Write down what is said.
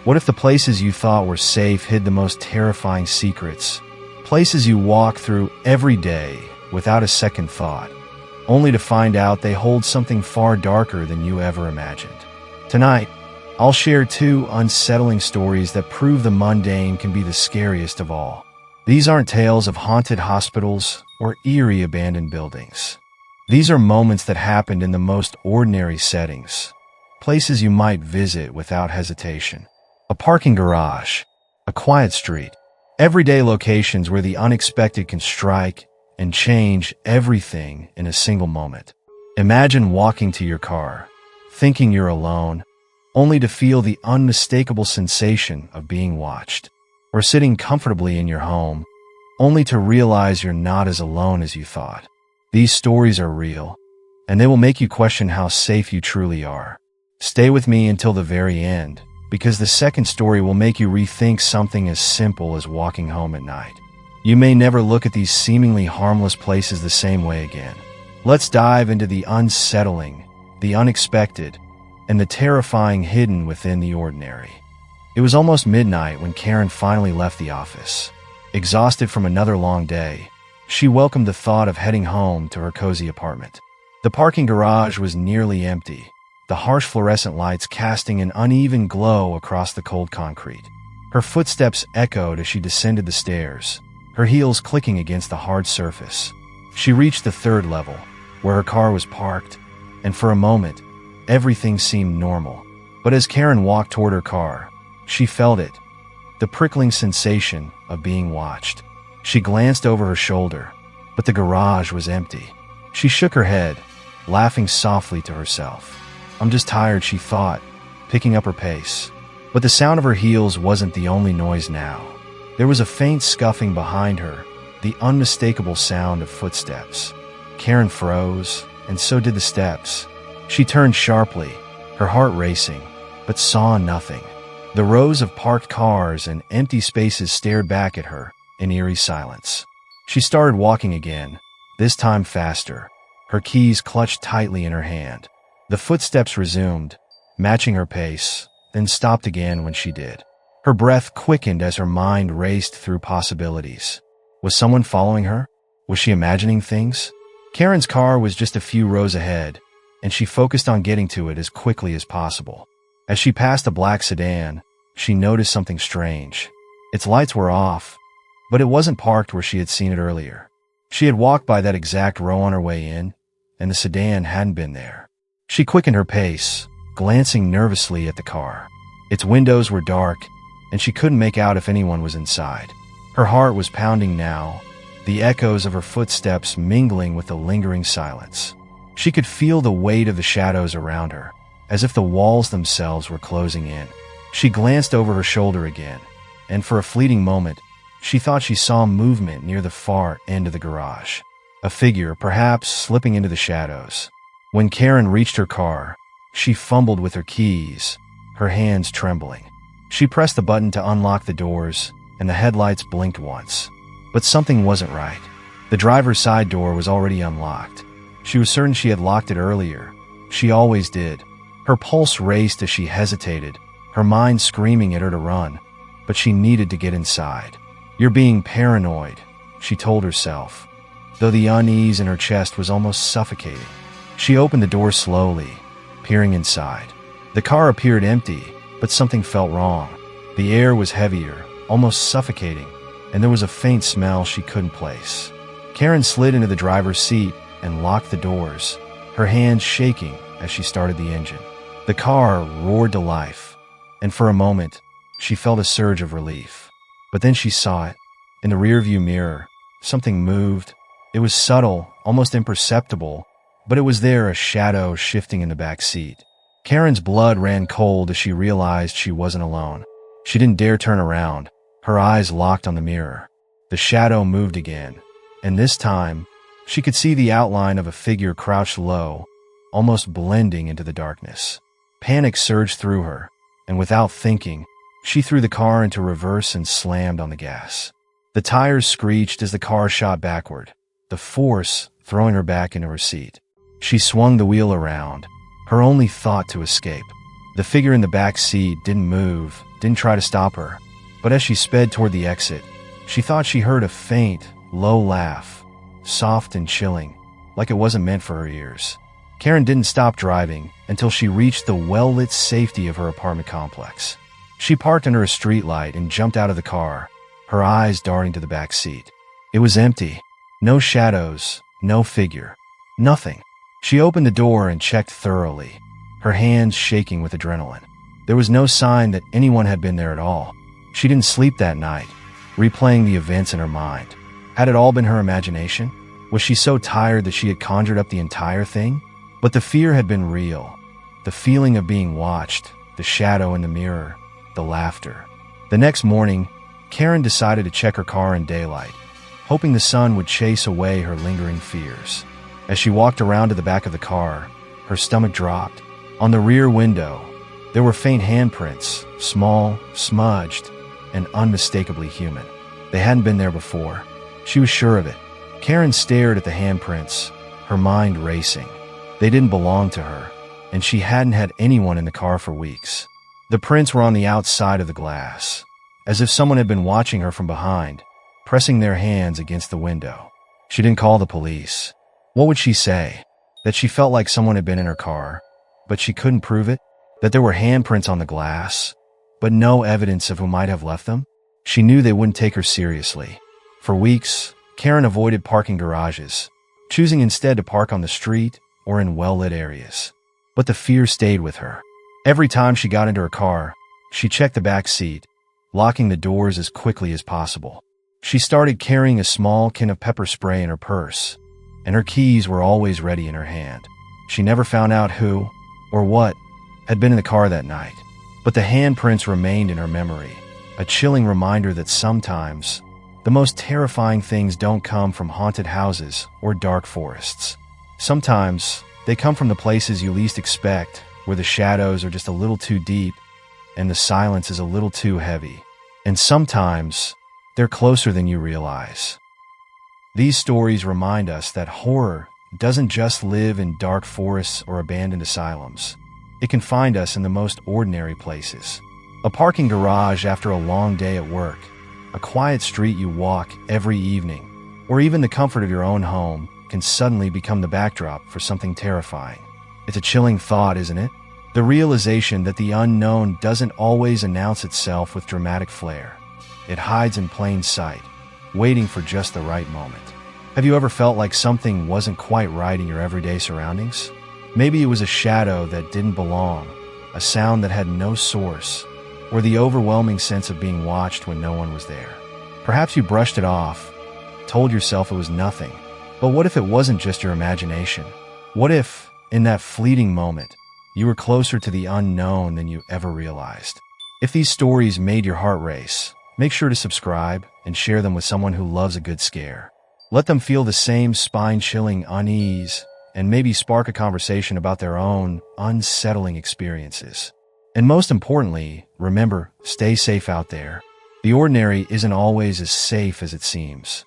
What if the places you thought were safe hid the most terrifying secrets? Places you walk through every day without a second thought, only to find out they hold something far darker than you ever imagined. Tonight, I'll share 2 unsettling stories that prove the mundane can be the scariest of all. These aren't tales of haunted hospitals or eerie abandoned buildings. These are moments that happened in the most ordinary settings, places you might visit without hesitation. A parking garage, a quiet street, everyday locations where the unexpected can strike and change everything in a single moment. Imagine walking to your car, thinking you're alone, only to feel the unmistakable sensation of being watched. Or sitting comfortably in your home, only to realize you're not as alone as you thought. These stories are real, and they will make you question how safe you truly are. Stay with me until the very end, because the second story will make you rethink something as simple as walking home at night. You may never look at these seemingly harmless places the same way again. Let's dive into the unsettling, the unexpected, and the terrifying hidden within the ordinary. It was almost midnight when Karen finally left the office. Exhausted from another long day, she welcomed the thought of heading home to her cozy apartment. The parking garage was nearly empty, the harsh fluorescent lights casting an uneven glow across the cold concrete. Her footsteps echoed as she descended the stairs, her heels clicking against the hard surface. She reached the 3rd level, where her car was parked, and for a moment, everything seemed normal. But as Karen walked toward her car, she felt it, the prickling sensation of being watched. She glanced over her shoulder, but the garage was empty. She shook her head, laughing softly to herself. "I'm just tired," she thought, picking up her pace. But the sound of her heels wasn't the only noise now. There was a faint scuffing behind her, the unmistakable sound of footsteps. Karen froze, and so did the steps. She turned sharply, her heart racing, but saw nothing. The rows of parked cars and empty spaces stared back at her in eerie silence. She started walking again, this time faster, her keys clutched tightly in her hand. The footsteps resumed, matching her pace, then stopped again when she did. Her breath quickened as her mind raced through possibilities. Was someone following her? Was she imagining things? Karen's car was just a few rows ahead, and she focused on getting to it as quickly as possible. As she passed a black sedan, she noticed something strange. Its lights were off, but it wasn't parked where she had seen it earlier. She had walked by that exact row on her way in, and the sedan hadn't been there. She quickened her pace, glancing nervously at the car. Its windows were dark, and she couldn't make out if anyone was inside. Her heart was pounding now, the echoes of her footsteps mingling with the lingering silence. She could feel the weight of the shadows around her, as if the walls themselves were closing in. She glanced over her shoulder again, and for a fleeting moment, she thought she saw movement near the far end of the garage. A figure, perhaps, slipping into the shadows. When Karen reached her car, she fumbled with her keys, her hands trembling. She pressed the button to unlock the doors, and the headlights blinked once. But something wasn't right. The driver's side door was already unlocked. She was certain she had locked it earlier. She always did. Her pulse raced as she hesitated, her mind screaming at her to run, but she needed to get inside. "You're being paranoid," she told herself, though the unease in her chest was almost suffocating. She opened the door slowly, peering inside. The car appeared empty, but something felt wrong. The air was heavier, almost suffocating, and there was a faint smell she couldn't place. Karen slid into the driver's seat and locked the doors, her hands shaking as she started the engine. The car roared to life, and for a moment, she felt a surge of relief. But then she saw it. In the rearview mirror, something moved. It was subtle, almost imperceptible, but it was there, a shadow shifting in the back seat. Karen's blood ran cold as she realized she wasn't alone. She didn't dare turn around, her eyes locked on the mirror. The shadow moved again, and this time, she could see the outline of a figure crouched low, almost blending into the darkness. Panic surged through her, and without thinking, she threw the car into reverse and slammed on the gas. The tires screeched as the car shot backward, the force throwing her back into her seat. She swung the wheel around, her only thought to escape. The figure in the back seat didn't move, didn't try to stop her. But as she sped toward the exit, she thought she heard a faint, low laugh, soft and chilling, like it wasn't meant for her ears. Karen didn't stop driving until she reached the well-lit safety of her apartment complex. She parked under a streetlight and jumped out of the car, her eyes darting to the back seat. It was empty. No shadows, no figure, nothing. She opened the door and checked thoroughly, her hands shaking with adrenaline. There was no sign that anyone had been there at all. She didn't sleep that night, replaying the events in her mind. Had it all been her imagination? Was she so tired that she had conjured up the entire thing? But the fear had been real. The feeling of being watched, the shadow in the mirror, the laughter. The next morning, Karen decided to check her car in daylight, hoping the sun would chase away her lingering fears. As she walked around to the back of the car, her stomach dropped. On the rear window, there were faint handprints, small, smudged, and unmistakably human. They hadn't been there before. She was sure of it. Karen stared at the handprints, her mind racing. They didn't belong to her, and she hadn't had anyone in the car for weeks. The prints were on the outside of the glass, as if someone had been watching her from behind, pressing their hands against the window. She didn't call the police. What would she say? That she felt like someone had been in her car, but she couldn't prove it? That there were handprints on the glass, but no evidence of who might have left them? She knew they wouldn't take her seriously. For weeks, Karen avoided parking garages, choosing instead to park on the street or in well-lit areas. But the fear stayed with her. Every time she got into her car, she checked the back seat, locking the doors as quickly as possible. She started carrying a small can of pepper spray in her purse, and her keys were always ready in her hand. She never found out who or what had been in the car that night, but the handprints remained in her memory, a chilling reminder that sometimes the most terrifying things don't come from haunted houses or dark forests. Sometimes they come from the places you least expect, where the shadows are just a little too deep and the silence is a little too heavy. And sometimes they're closer than you realize. These stories remind us that horror doesn't just live in dark forests or abandoned asylums. It can find us in the most ordinary places. A parking garage after a long day at work, a quiet street you walk every evening, or even the comfort of your own home can suddenly become the backdrop for something terrifying. It's a chilling thought, isn't it? The realization that the unknown doesn't always announce itself with dramatic flair. It hides in plain sight, waiting for just the right moment. Have you ever felt like something wasn't quite right in your everyday surroundings? Maybe it was a shadow that didn't belong, a sound that had no source, or the overwhelming sense of being watched when no one was there. Perhaps you brushed it off, told yourself it was nothing. But what if it wasn't just your imagination? What if, in that fleeting moment, you were closer to the unknown than you ever realized? If these stories made your heart race, make sure to subscribe and share them with someone who loves a good scare. Let them feel the same spine-chilling unease and maybe spark a conversation about their own unsettling experiences. And most importantly, remember, stay safe out there. The ordinary isn't always as safe as it seems.